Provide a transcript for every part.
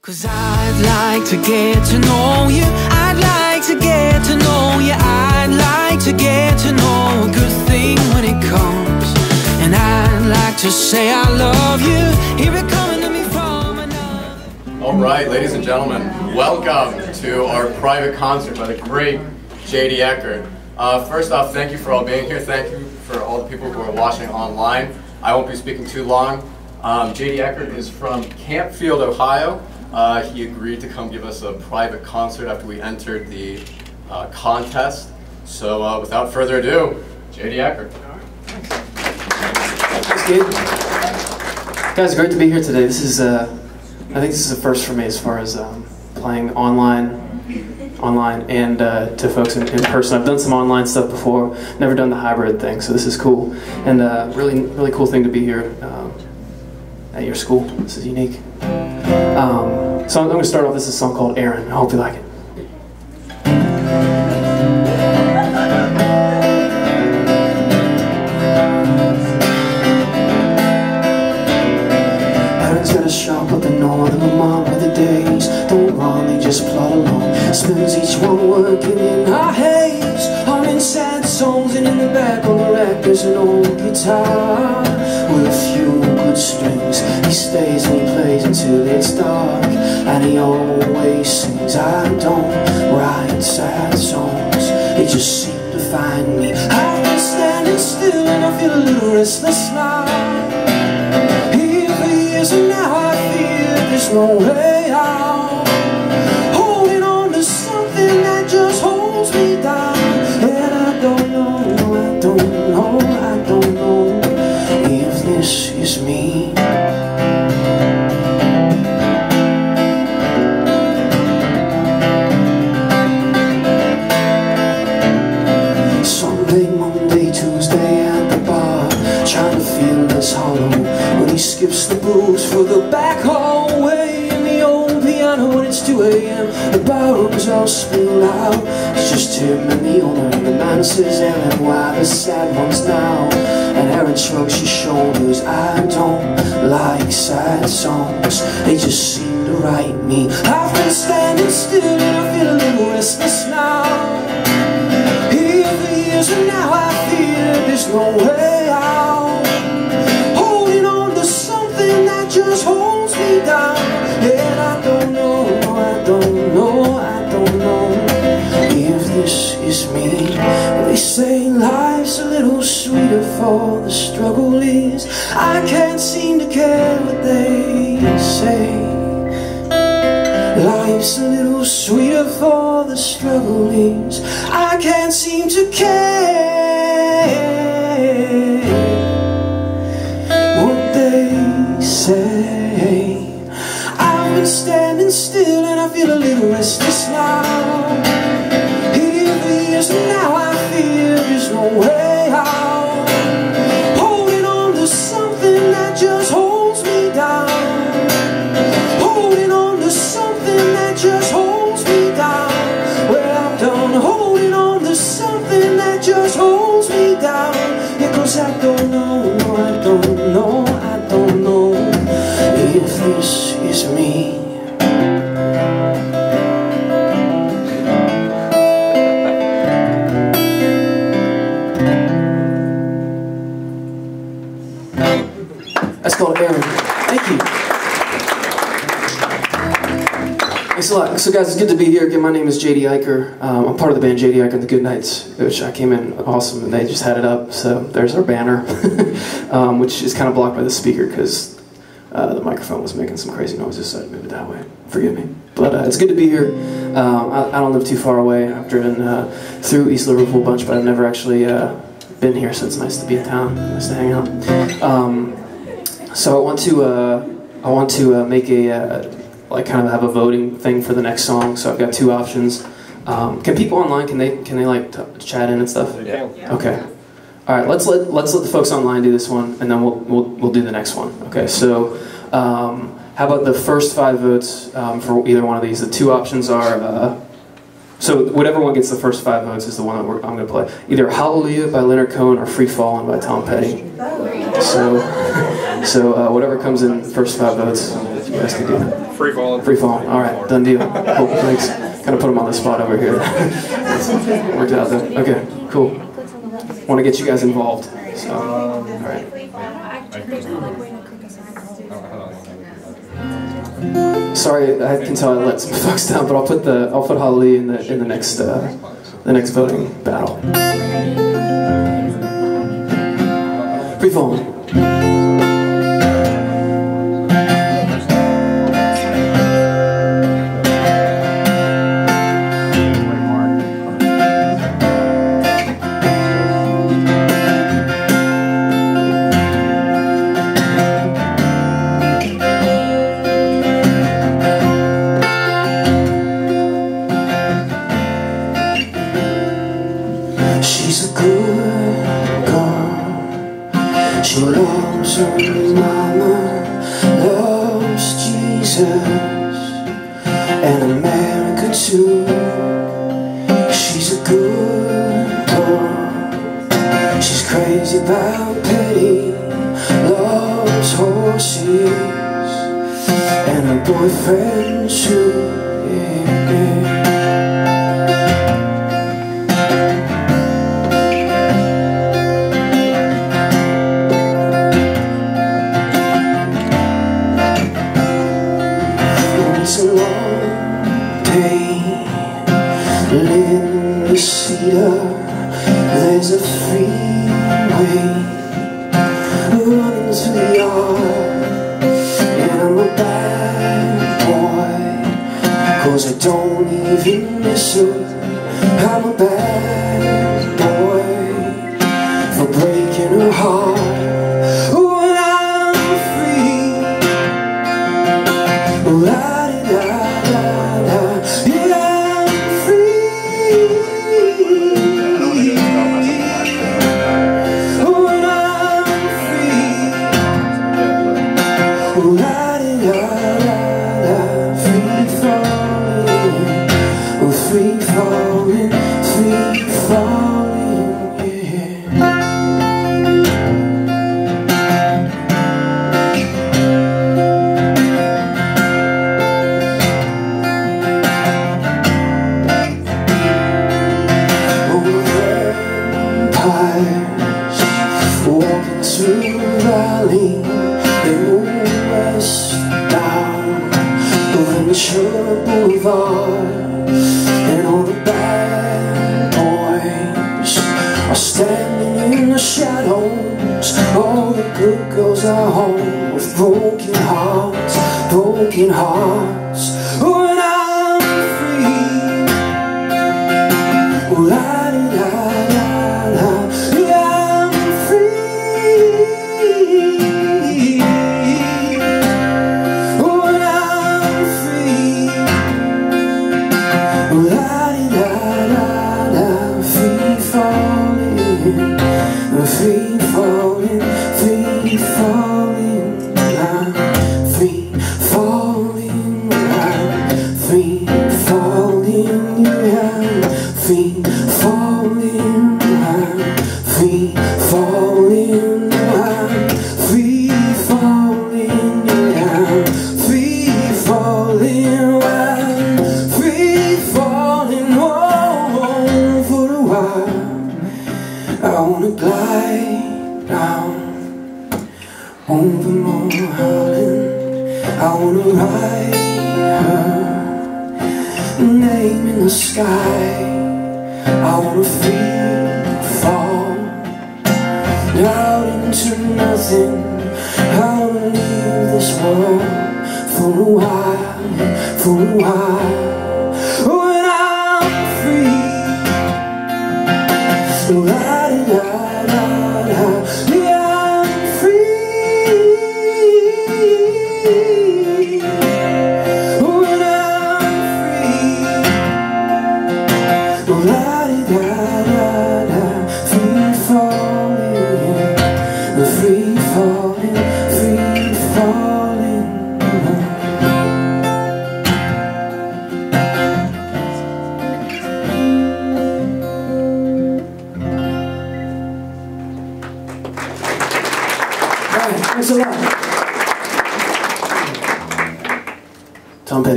'Cause I'd like to get to know you. I'd like to get to know you. I'd like to get to know a good thing when it comes. And I'd like to say I love you. Hear it coming to me from another. Alright, ladies and gentlemen, welcome to our private concert by the great J.D. Eicher. First off, thank you for all being here. Thank you for all the people who are watching online. I won't be speaking too long. J.D. Eicher is from Campfield, Ohio. He agreed to come give us a private concert after we entered the contest. So without further ado, J.D. Eicher. Thanks, Gabe. Guys, great to be here today. This is, I think this is a first for me as far as playing online and to folks in person. I've done some online stuff before, never done the hybrid thing, so this is cool. And really cool thing to be here at your school. This is unique. So I'm going to start off. This is a song called Aaron. I hope you like it. Aaron's got a shop up in northern Vermont where the days don't run, they just plod along. Spends each one working in our haze, humming sad songs, and in the back on the rack there's an old guitar with a few good strings. He stays and he plays until it's dark, and he always sings. I don't write sad songs, they just seem to find me. I've been standing still and I feel a little restless now. Here for years and now I fear there's no way out. Holding on to something that just holds me down. And I don't know if this is me. Sunday, Monday, Tuesday at the bar, trying to feel less hollow when he skips the booze for the back hallway and the old piano when it's 2 a.m. The barroom's all spilled out. It's just him and the owner, and the man says, Aaron, why the sad ones now? And Aaron shrugs his shoulders. I don't like sad songs, they just seem to write me. I've been standing still and I feel a little restless now. Here for years and now I fear there's no way out. Holding on to something that just holds me down. And I don't know if this is me. Well, they say life's a little sweeter for the struggle is. I can't seem to care what they say. Life's a little sweeter for the struggle is. I can't seem to care what they say. I've been standing still and I feel a little restless now. Here for years and now I fear there's no way out. Holding on to something that just holds me down. Holding on to something that just holds me down. Well, I'm done holding on to something that just holds me down. Yeah, 'cause I don't know if this is me. That's called Aaron. Thank you. Thanks a lot. So guys, it's good to be here again. My name is J.D. Eicher. I'm part of the band J.D. Eicher and the Good Nights, which I came in awesome and they just had it up. So there's our banner, which is kind of blocked by the speaker because the microphone was making some crazy noises, so I moved it that way. Forgive me. But it's good to be here. I don't live too far away. I've driven through East Liverpool a bunch, but I've never actually been here, so it's nice to be in town. Nice to hang out. So I want to make a like kind of have a voting thing for the next song. So I've got two options. Can people online can they like chat in and stuff? Yeah. Okay. All right. Let's let the folks online do this one, and then we'll do the next one. Okay. So how about the first 5 votes for either one of these? The two options are. So whatever one gets the first 5 votes is the one that I'm going to play. Either Hallelujah by Leonard Cohen or Free Fallin' by Tom Petty. So whatever comes in first 5 votes. You guys can do that. Free falling. Free falling. All right, done deal. Cool. Thanks. Kind of put him on the spot over here. Worked out though. Okay, cool. Want to get you guys involved. So, all right. Sorry, I can tell I let some folks down, but I'll put Holly in the next voting battle. Free falling. She's a good girl. She loves her mama, loves Jesus, and America too. She's a good girl. She's crazy about Petty, loves horses, and her boyfriend too. Yeah. It's a long day living in the cedar. There's a freeway running to the yard, and I'm a bad boy, 'cause I don't even miss her. I'm a bad boy for breaking her heart. When I'm free, la-di-da-da-da, yeah, I'm free. When I'm free, la-di-da-da-da, free falling, free falling, free falling, yeah. Walking through the valley, they move west down Ventura Boulevard, and all the bad boys are standing in the shadows. All the good girls are home with broken hearts, broken hearts. When I'm free, la-di-da-da-da, yeah, I'm free. When I'm free, la-di-da-da-da, free falling, free falling, free falling, I'm free falling, I'm free falling, yeah, free falling, I'm free falling, I'm free falling, yeah, free falling, I'm free falling, oh, for a while. I wanna glide down over Mulholland. I wanna write her name in the sky. I wanna free fall out into nothing. I wanna leave this world for a while, for a while. When I'm free, la-di-da-da-da, yeah, I'm free. When I'm free, la-di-da-da-da, free falling, free falling, free falling.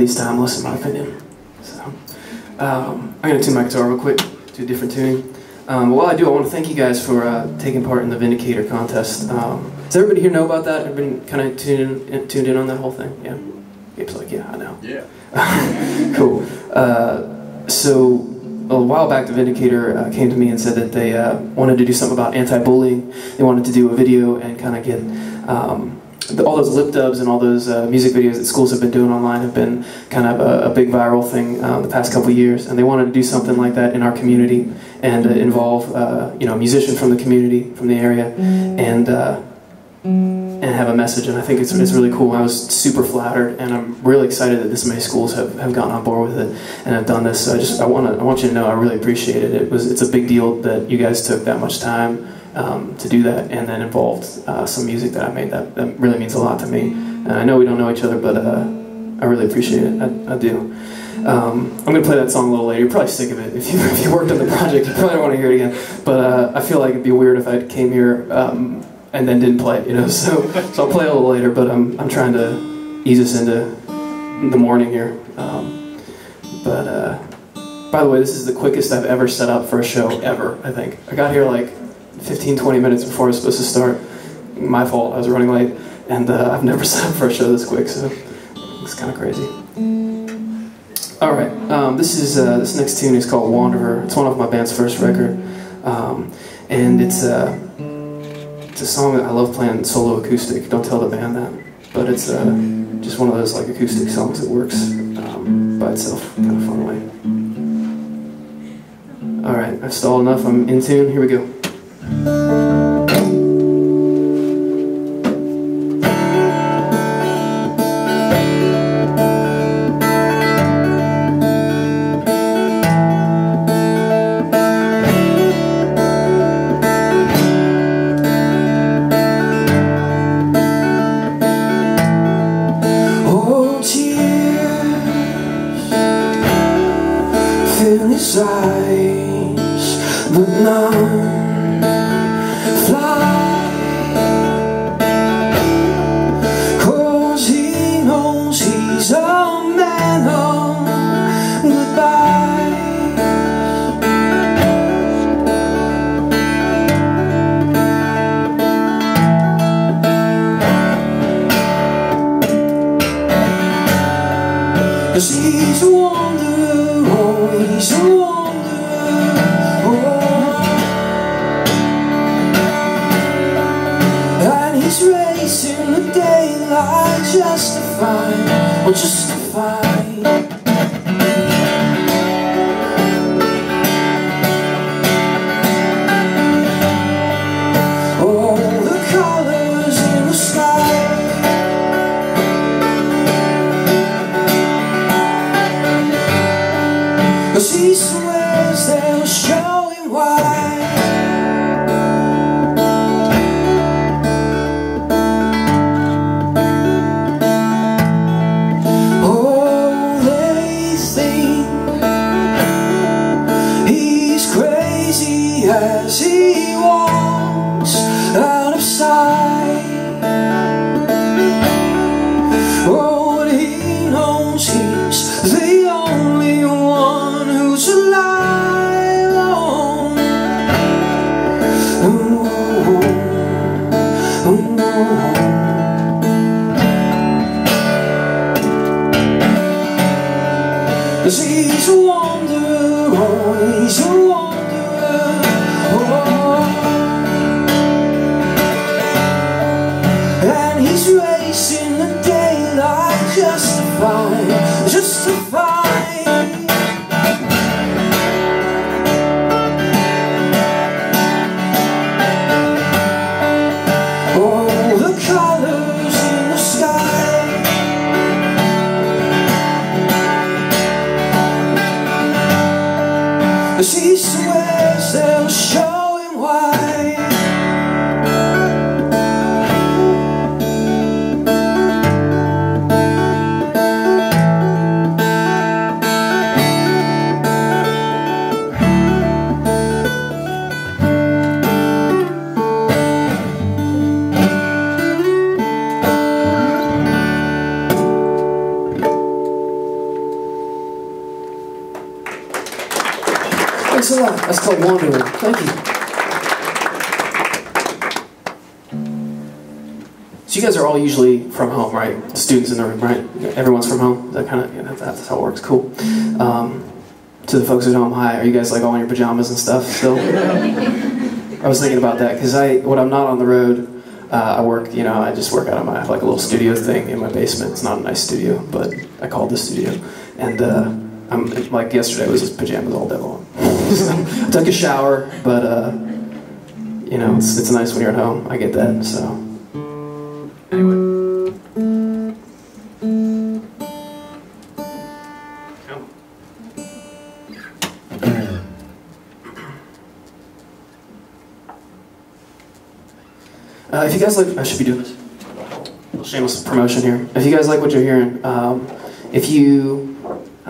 stays timeless in my opinion. So, I'm going to tune my guitar real quick to a different tuning. While I do, I want to thank you guys for taking part in the Vindicator contest. Does everybody here know about that? Everybody kind of tuned in on that whole thing? Yeah? Gabe's like, yeah, I know. Yeah. Cool. So a while back, the Vindicator came to me and said that they wanted to do something about anti-bullying. They wanted to do a video and kind of get all those lip dubs and all those music videos that schools have been doing online have been kind of a big viral thing the past couple of years, and they wanted to do something like that in our community and involve you know, a musician from the community, from the area, and have a message. And I think it's really cool. I was super flattered, and I'm really excited that this many schools have gotten on board with it and have done this. So I want you to know I really appreciate it. It's a big deal that you guys took that much time to do that, and then involved some music that I made. That really means a lot to me. And I know we don't know each other, but I really appreciate it. I do. I'm going to play that song a little later. You're probably sick of it. If you worked on the project, you probably don't want to hear it again. But I feel like it'd be weird if I came here and then didn't play it, you know. So I'll play it a little later. But I'm trying to ease us into the morning here. By the way, this is the quickest I've ever set up for a show ever. I think I got here like 15-20 minutes before I was supposed to start. My fault, I was running late, and I've never set up for a show this quick, so it's kind of crazy. Alright, this next tune is called Wanderer. It's one of my band's first record, and it's a song that I love playing solo acoustic. Don't tell the band that, but it's just one of those like acoustic songs that works by itself, kind of fun way. Alright, I've stalled enough, I'm in tune, here we go. Oh, tears fill his eyes, but none fly, 'cause he knows he's a man of goodbye. Cause he's a wanderer, oh, he's a wanderer, oh. And he's racing the daylight just to find, oh, just to find. All the colors in the sky. Cause he swears they'll show him why. Oh, they think he's crazy as he walks out of sight. Oh, but he knows he's the only one who's alive. Oh, oh, oh, oh. Cause he's a wanderer, oh, he's a wanderer, oh. And he's racing the daylight just to find, just to find. All the colors in the sky. As he swears they'll show him why. Thanks a lot. That's called Wandering. Thank you. So you guys are all usually from home, right? Students in the room, right? Everyone's from home? Is that kind of, yeah, that's how it works. Cool. To the folks at home, hi. Are you guys like all in your pajamas and stuff still? I was thinking about that because when I'm not on the road, I work, you know, I just work out of my, like a little studio thing in my basement. It's not a nice studio, but I call it the studio. And I'm like yesterday was just pajamas all day long. I took a shower, but you know, it's nice when you're at home. I get that. So anyway. If you guys like, I should be doing this. A little shameless promotion here. If you guys like what you're hearing, how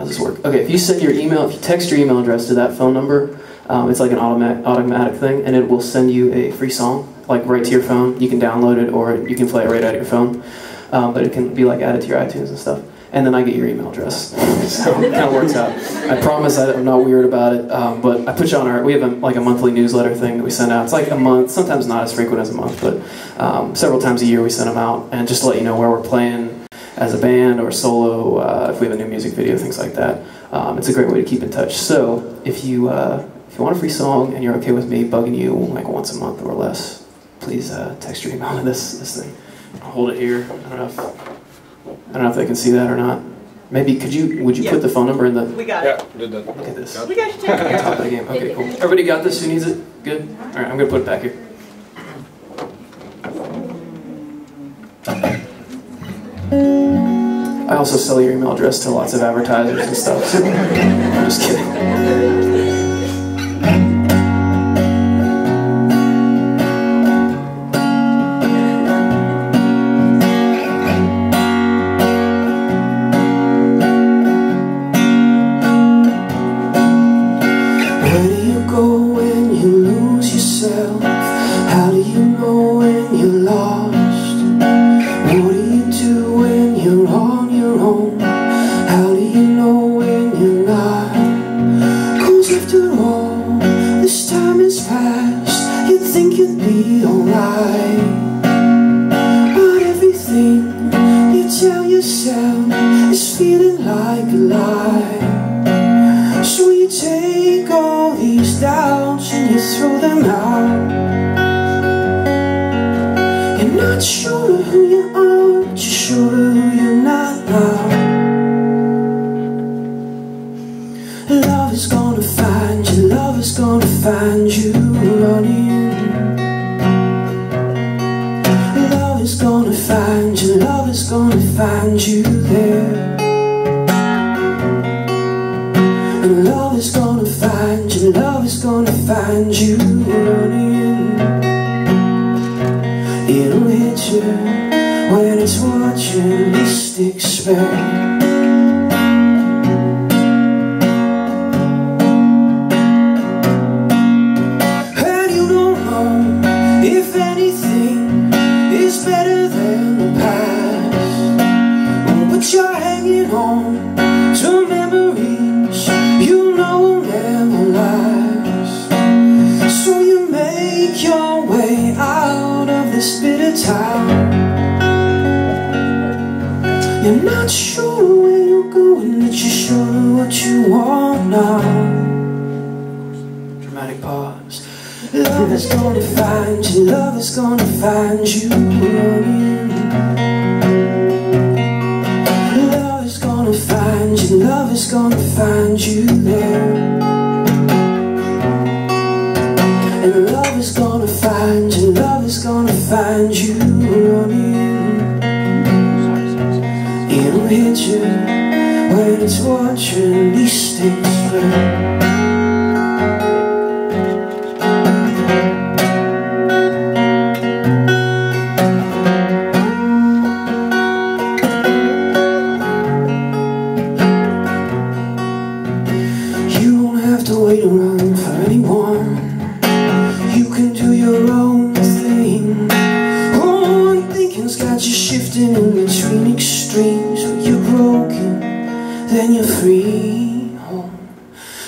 does this work? Okay, if you send your email, if you text your email address to that phone number, it's like an automatic thing, and it will send you a free song, like right to your phone. You can download it, or you can play it right out of your phone. But it can be like added to your iTunes and stuff. And then I get your email address. So it kind of works out. I promise I'm not weird about it, but I put you on we have a monthly newsletter thing that we send out. It's like a month, sometimes not as frequent as a month, but several times a year we send them out, and just to let you know where we're playing as a band or solo, if we have a new music video, things like that. It's a great way to keep in touch. So if you want a free song and you're okay with me bugging you like once a month or less, please text your email to this thing. I'll hold it here. I don't know if they can see that or not. Maybe would you put the phone number in the... We got it. Yeah, did that. Look at this. We got you taken. Top of the game. Okay, cool. Everybody got this? Who needs it? Good? Alright, I'm going to put it back here. I also sell your email address to lots of advertisers and stuff. So I'm just kidding.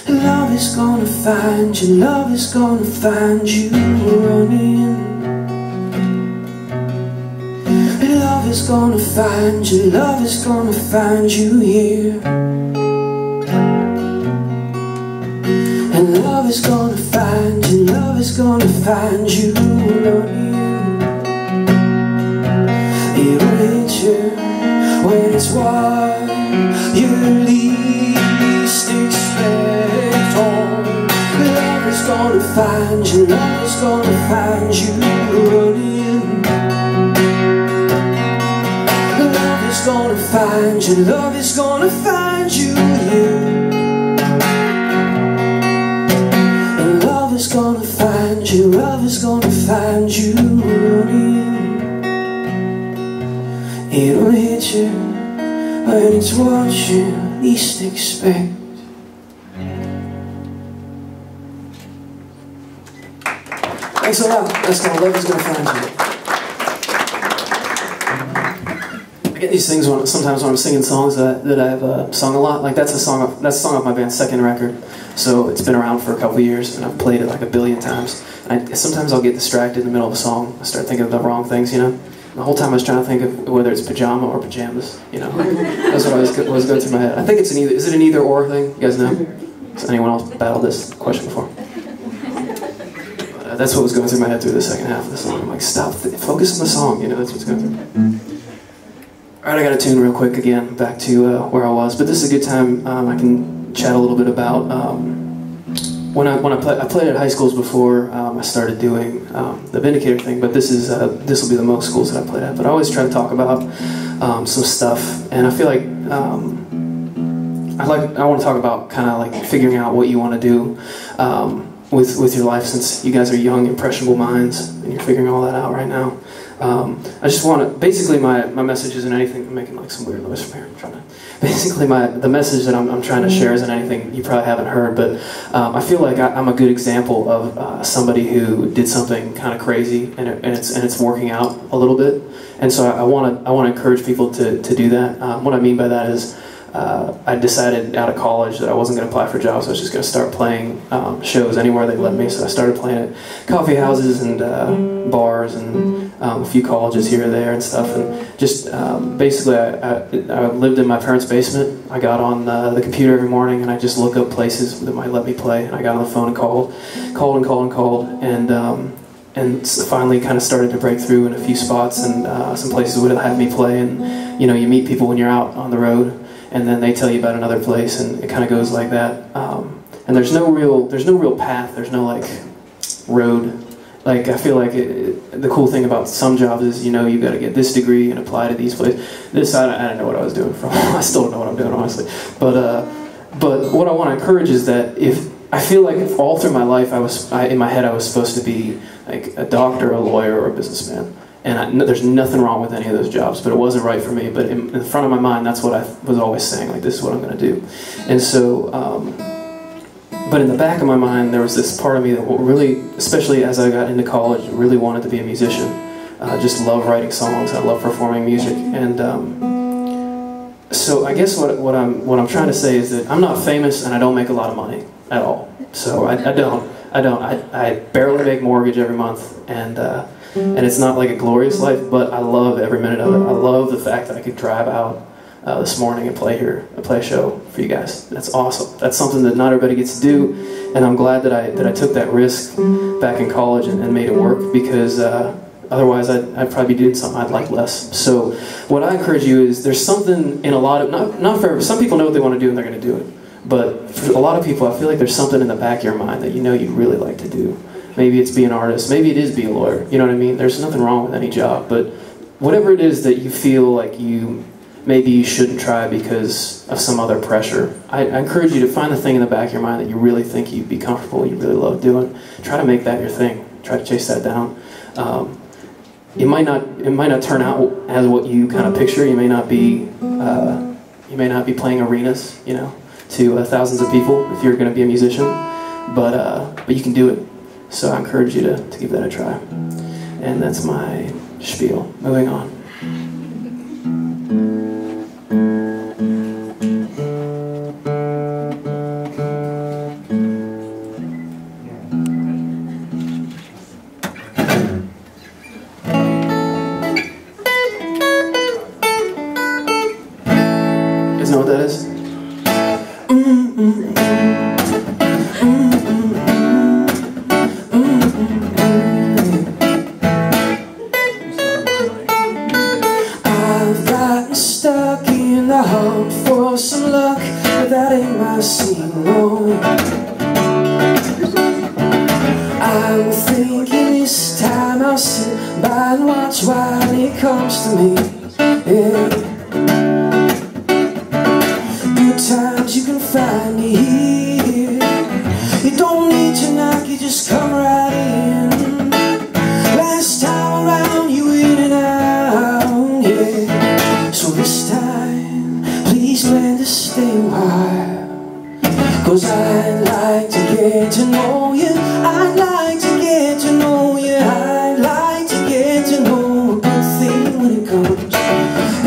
Love is gonna find you, love is gonna find you running. Love is gonna find you, love is gonna find you here. And love is gonna find you, love is gonna find you running. It'll hit you when it's what you least expect. Oh, love is gonna find you, love is gonna find you running. Love is gonna find you, love is gonna find you here. And love is gonna find you, love is gonna find you running. It'll hit you when it's what you least expect. Thanks a lot. That's called Love is Gonna Find You. I get these things sometimes when I'm singing songs that I've sung a lot. Like that's a song off my band's second record, so it's been around for a couple years, and I've played it like a billion times. And sometimes I'll get distracted in the middle of a song. I start thinking of the wrong things, you know. The whole time I was trying to think of whether it's pajama or pajamas, you know. That's what was going through my head. I think it's an either. Is it an either or thing? You guys know? Has anyone else battled this question before? That's what was going through my head through the second half of the song. I'm like, stop, focus on the song, you know. That's what's going through. All right, I got to tune real quick again, back to where I was. But this is a good time. I can chat a little bit about when I played at high schools before. I started doing the Vindicator thing, but this will be the most schools that I played at. But I always try to talk about some stuff, and I feel like I want to talk about kind of like figuring out what you want to do with your life, since you guys are young, impressionable minds, and you're figuring all that out right now. I just want to, basically my message isn't anything. I'm making like some weird noise from here. I'm trying to, basically the message that I'm trying to share isn't anything you probably haven't heard, but I feel like I'm a good example of somebody who did something kind of crazy, and it's working out a little bit, and so I want to encourage people to do that. What I mean by that is I decided out of college that I wasn't going to apply for jobs. I was just going to start playing shows anywhere they'd let me. So I started playing at coffee houses and bars and a few colleges here or there and stuff. And just basically I lived in my parents' basement. I got on the computer every morning and I just look up places that might let me play. And I got on the phone and called and finally kind of started to break through in a few spots, and some places would have me play. And you know, you meet people when you're out on the road, and then they tell you about another place, and it kind of goes like that. And there's no real path. There's no like road. Like I feel like the cool thing about some jobs is, you know, you got to get this degree and apply to these places. This I didn't know what I was doing from. I still don't know what I'm doing, honestly. But what I want to encourage is that if all through my life in my head I was supposed to be like a doctor, a lawyer, or a businessman. And there's nothing wrong with any of those jobs, but it wasn't right for me. But in front of my mind, that's what I was always saying, like, this is what I'm going to do. And so, but in the back of my mind, there was this part of me that really, especially as I got into college, really wanted to be a musician. I just love writing songs. I love performing music. And so I guess what I'm trying to say is that I'm not famous and I don't make a lot of money at all. So I don't. I barely make mortgage every month, and it's not like a glorious life, but I love every minute of it. I love the fact that I could drive out this morning and play a show for you guys. That's awesome. That's something that not everybody gets to do, and I'm glad that I took that risk back in college and made it work, because otherwise I'd probably be doing something I'd like less. So what I encourage you is, there's something in a lot of, not for, some people know what they want to do and they're going to do it. But for a lot of people, I feel like there's something in the back of your mind that you know you'd really like to do. Maybe it's be an artist, maybe it is be a lawyer, you know what I mean? There's nothing wrong with any job, but whatever it is that you feel like maybe you shouldn't try because of some other pressure, I encourage you to find the thing in the back of your mind that you really think you'd be comfortable, you really love doing. Try to make that your thing. Try to chase that down. It might not turn out as what you kind of picture. You may not be playing arenas, you know, to thousands of people if you're going to be a musician, but you can do it. So I encourage you to give that a try. And that's my spiel. Moving on. but that ain't my scene, no. I'm thinking this time I'll sit by and watch while it comes to me, yeah. Good times you can find me here. You don't need to knock, you just come right in. Last time around you in and out, yeah. So this time, please plan to stay a while, 'cause I'd like to get to know you. I'd like to get to know you. I'd like to get to know a good thing when it comes.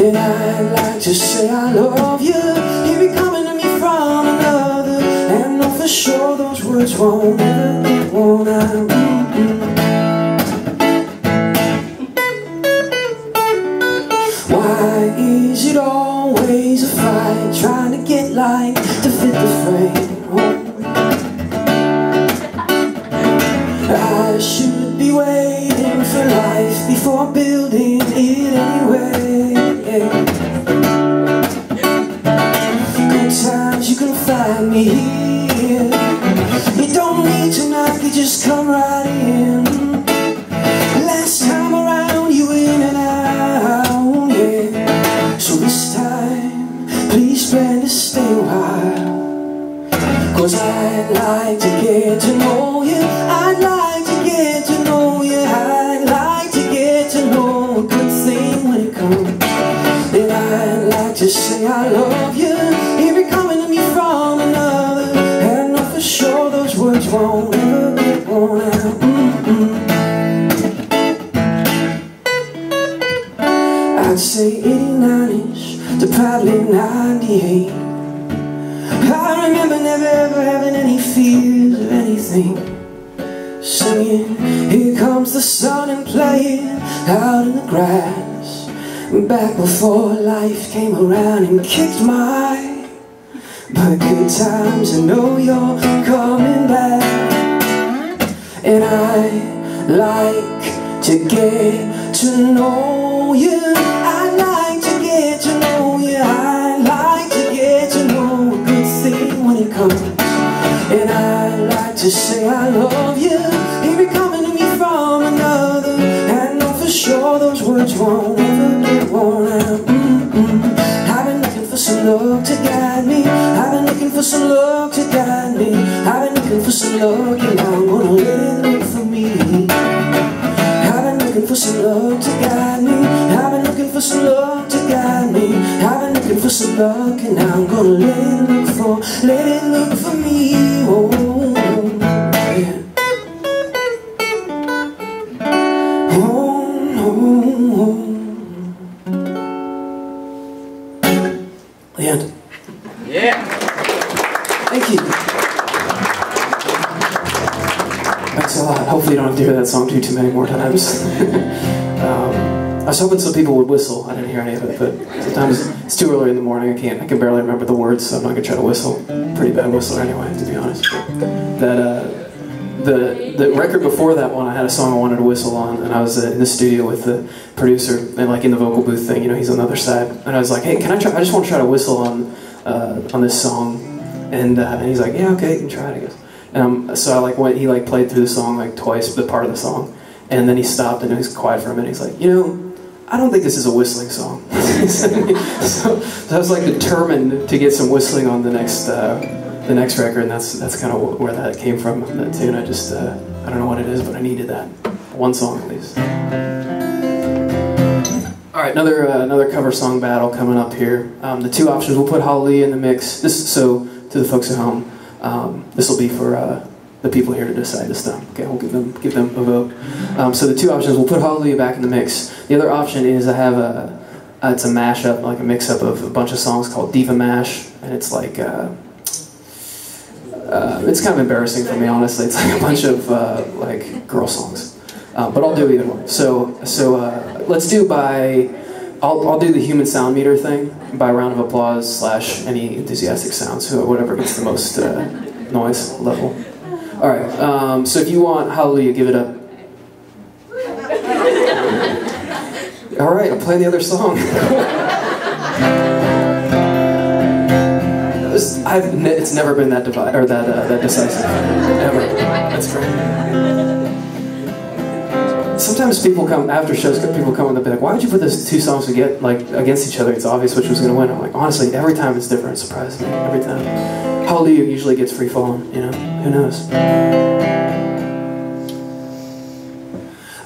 And I'd like to say I love you. Hear it coming to me from another, and know for sure those words won't ever get worn out. Why is it always a fight, trying to get light to fit the frame? I should be waiting for life before building it anyway. Good times you can find me here. You don't need to knock, you just come right in. Last time around you in and out, yeah. So this time, please plan to stay a while, 'cause I'd like to get to know you. I'd like to get to know you. I'd like to get to know a good thing when it comes. And I'd like to say I love you. Hear it coming to me from another, and know for sure those words won't ever get worn out. I'd say 89-ish to probably 98. I remember never ever having any fears of anything. Singing, here comes the sun, and playing out in the grass. Back before life came around and kicked my but good times, I know you're coming back. And I like to get to know you. I'd like to get to know you. I'd like to get to know a good thing when it comes. And I'd like to say I love you. Hear it coming to me from another, and know for sure those words won't ever get worn out. I've been looking for some luck to guide me. I've been looking for some luck to guide me. I've been looking for some luck, and I'm gonna let it look for me. I've been looking for some luck to guide me. I've been looking for some luck to guide me. I've been looking for some luck, and I'm gonna let it look for me. Oh, yeah. The end. Yeah. Thank you. Thanks a lot. Hopefully you don't have to hear that song too many more times. I was hoping some people would whistle. I didn't hear any of it, but sometimes it's too early in the morning. I can barely remember the words, so I'm not gonna try to whistle. Pretty bad whistler anyway, to be honest. The record before that one, I had a song I wanted to whistle on, and I was in the studio with the producer, and like in the vocal booth thing, you know, he's on the other side, and I was like, hey, can I try? I just want to try to whistle on this song, and he's like, yeah, okay, you can try it, I guess. So I like went, he like played through the song like twice, the part of the song, and then he stopped and he was quiet for a minute. He's like, you know, I don't think this is a whistling song. so I was like determined to get some whistling on the next record, and that's kind of where that came from, that tune. I just, I don't know what it is, but I needed that. One song, please. All right, another cover song battle coming up here. The two options, we'll put Hallelujah in the mix. So to the folks at home, this will be for the people here to decide this time. Okay, we'll give them a vote. So the two options, we'll put Hallelujah back in the mix. The other option is I have it's a mashup, like a mix-up of a bunch of songs called Diva Mash, and it's like it's kind of embarrassing for me, honestly. It's like a bunch of like girl songs, but I'll do either one. So let's do I'll do the human sound meter thing by round of applause / any enthusiastic sounds, whatever gets the most noise level. All right. So if you want Hallelujah, give it up. All right, I'll play the other song. It's never been that that decisive, ever. That's great. Sometimes people come after shows. People come and they'll be like, "Why did you put those two songs against each other? It's obvious which was going to win." I'm like, honestly, every time it's different. It surprises me every time. Hallelujah usually gets free falling. You know, who knows?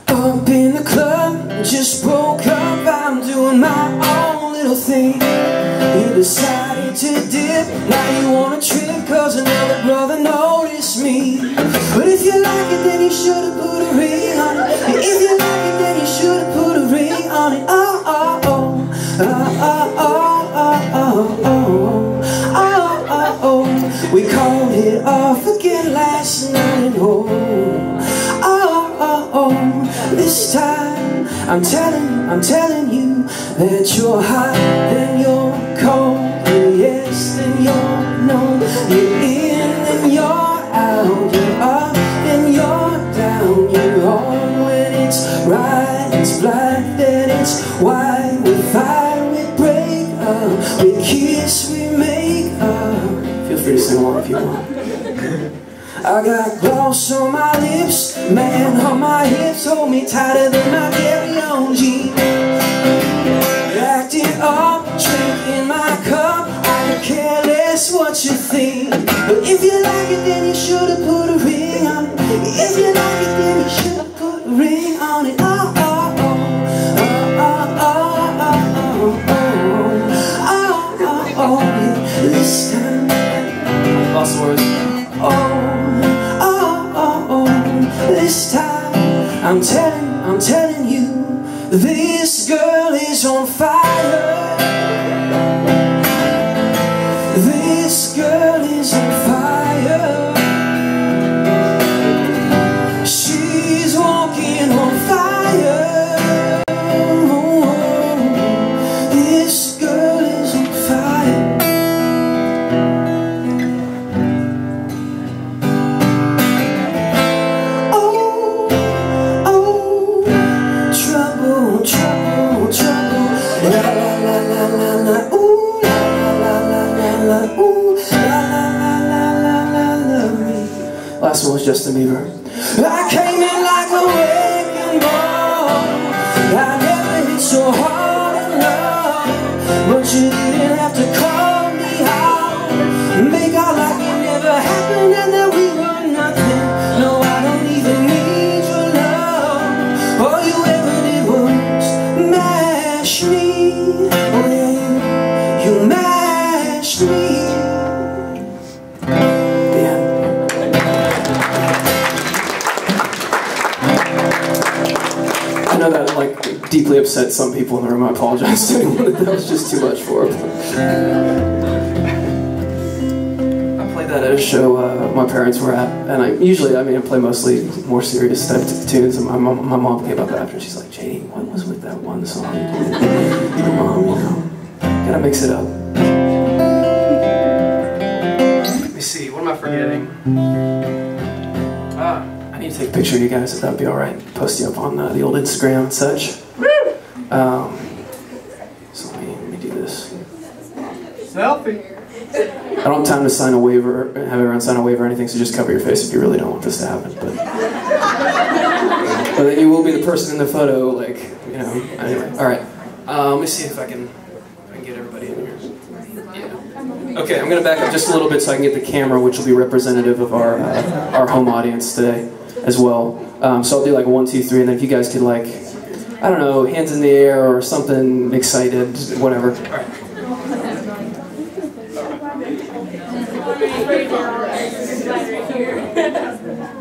Up in the club, just broke up. I'm doing my own little thing. You decided to dip. Now you wanna trip 'cause another brother noticed me. But if you like it, then you should've put a ring on it. If you like it, then you should've put a ring on it. Oh, oh, oh, oh, oh, oh, oh, oh, oh, oh, oh. We called it off again last night and oh, oh, oh, oh. This time I'm telling you that you're hot, then you're cold, and yes, then you're no. You're in, then you're out, you're up, then you're down. You're on when it's right, it's black, then it's white. We fight, we break up, we kiss, we make up. Feel free to sing along if you want. I got gloss on my lips, man on my hips, hold me tighter than my very own jeans. Acting up, drink in my cup, I could care less what you think. But if you like it, then you should've put a ring on it. If you like it, then you should've put a ring on it. Oh, oh, oh, oh, oh, oh, oh, oh, oh, oh, yeah. This time, lost words. Oh, oh, oh, oh, this time I'm telling you, this girl is on fire. This girl is on fire. She's walking on fire. This girl is on fire. Last one was Justin Bieber. I came in like a wrecking ball. I never hit so hard in love, but you didn't have to call me out. Make out like it never happened and that we were nothing. No, I don't even need your love. All you ever did was mash me. Oh yeah, you mashed me. I know that deeply upset some people in the room. I apologize to anyone that was just too much for them. I played that at a show my parents were at, and I play mostly more serious type tunes. And my mom came up after and she's like, "JD, what was with that one song? Your mom, you know, gotta mix it up." Let me see, what am I forgetting? I need to take a picture of you guys, if that would be alright. Post you up on the old Instagram and such. So let me do this. Selfie. I don't have time to sign a waiver, have everyone sign a waiver or anything, so just cover your face if you really don't want this to happen. But then you will be the person in the photo, like, you know, anyway. Alright, let me see if I can get everybody in here. Yeah. Okay, I'm going to back up just a little bit so I can get the camera, which will be representative of our home audience today as well. So I'll do like 1, 2, 3, and then if you guys could like, I don't know, hands in the air or something excited, whatever.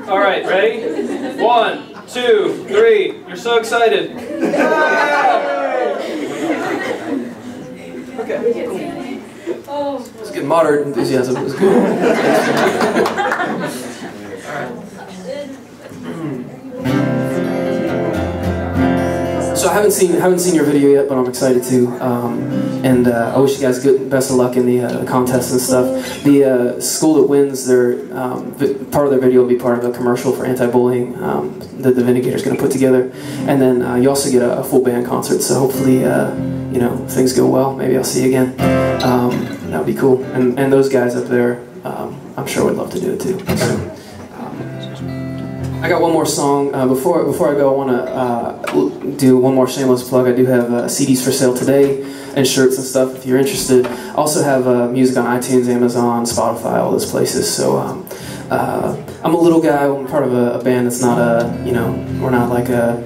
All right, ready? 1, 2, 3. You're so excited. Okay. It's good. Moderate enthusiasm. It was good. So I haven't seen your video yet, but I'm excited to. And I wish you guys best of luck in the contest and stuff. The school that wins, part of their video will be part of a commercial for anti-bullying that the Vindicator's going to put together. And then you also get a full band concert. So hopefully, you know, things go well. Maybe I'll see you again. that would be cool. And those guys up there, I'm sure would love to do it too. So, I got one more song. Before I go, I want to do one more shameless plug. I do have CDs for sale today and shirts and stuff if you're interested. I also have music on iTunes, Amazon, Spotify, all those places. So I'm a little guy. I'm part of a band that's not we're not like a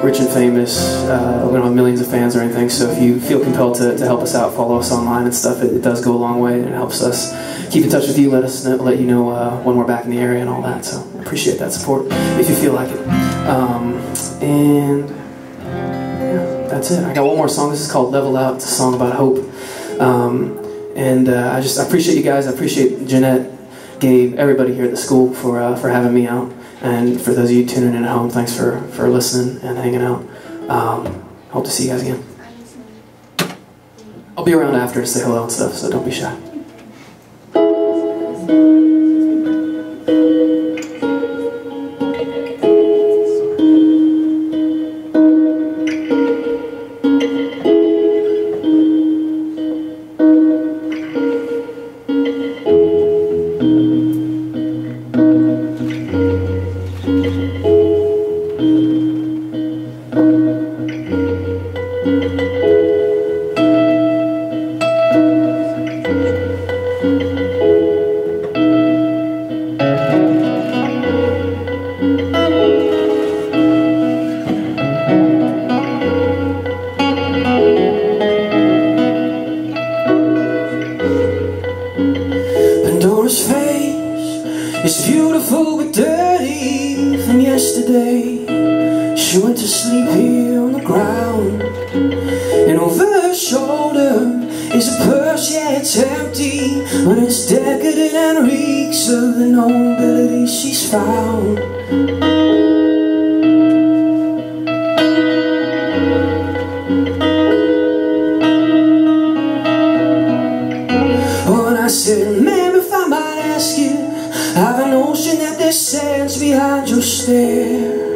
rich and famous. We don't have millions of fans or anything. So if you feel compelled to help us out, follow us online and stuff, it does go a long way, and it helps us keep in touch with you. Let you know when we're back in the area and all that. So I appreciate that support if you feel like it. And yeah, that's it. I got one more song. This is called "Level Out." It's a song about hope. I appreciate you guys. I appreciate Jeanette, Gabe, everybody here at the school for having me out. And for those of you tuning in at home, thanks for listening and hanging out. Hope to see you guys again. I'll be around after to say hello and stuff, so don't be shy. Pandora's face is beautiful but dirty from yesterday. She went to sleep here on the ground, and over her shoulder is a purse, yeah, it's empty, but it's decadent and reeks of the nobility she's found. When I said, ma'am, if I might ask you, I've a notion that there's sands behind your stare.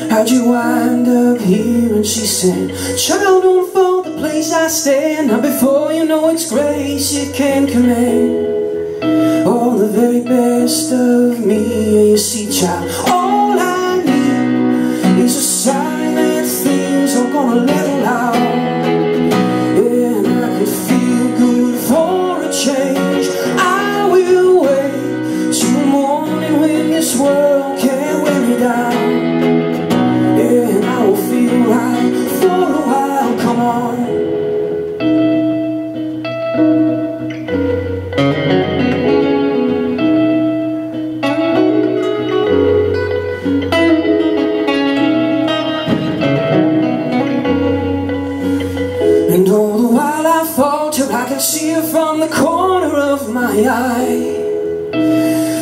How'd you wind up here? And she said, child, don't fall the place I stand. Now before you know it's grace, it can command all the very best of me. And you see, child, all I need is a sign that things are gonna level out. Yeah, and I could feel good for a change. I will wait till the morning when this world can't wear me down. And I will feel right for a while, come on. And all the while I falter, I can see her from the corner of my eye.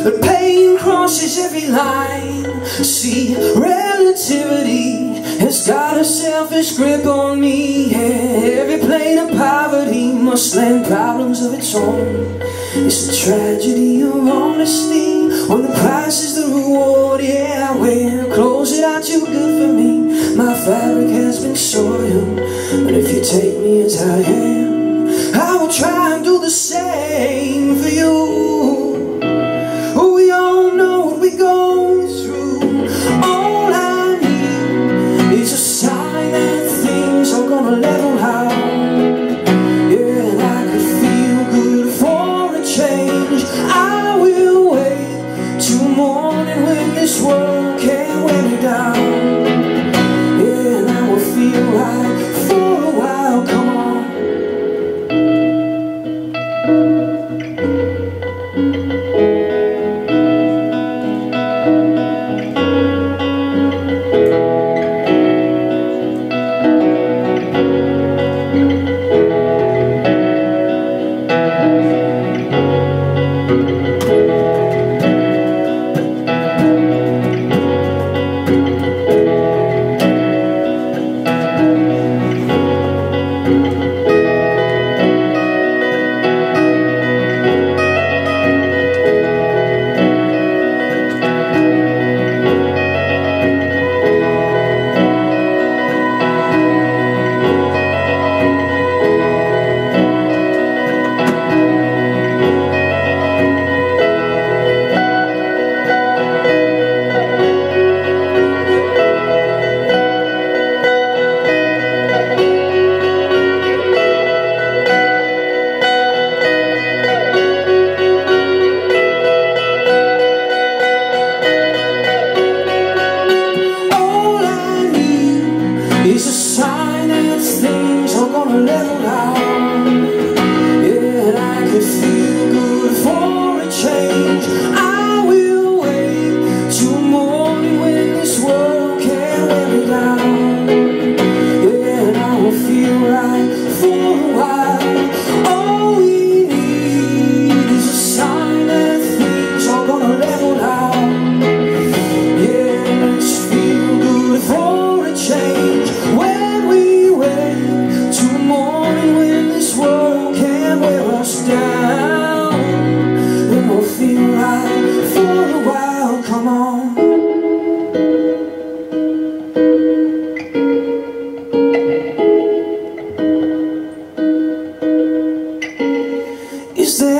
The pain crosses every line. See, relativity has got a selfish grip on me. Yeah, every plane of poverty must lend problems of its own. It's the tragedy of honesty when the price is the reward. Yeah, I wear clothes that are too good for me. My fabric has been soiled, but if you take me as I am, I will try and do the same for you. We all know what we go through. All I need is a sign that things are gonna level out. Yeah, and I could feel good for a change. I will wait till morning when this world can't wear me down. Yeah, and I will feel right for a while, come on.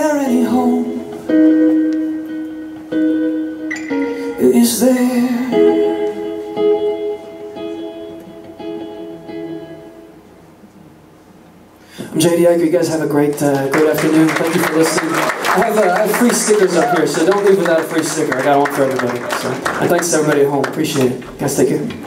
there any hope? Is there? I'm JD Eicher. You guys have a great afternoon. Thank you for listening. I have free stickers up here, so don't leave without a free sticker. I got one for everybody. So, and thanks to everybody at home. Appreciate it. Guys, take care.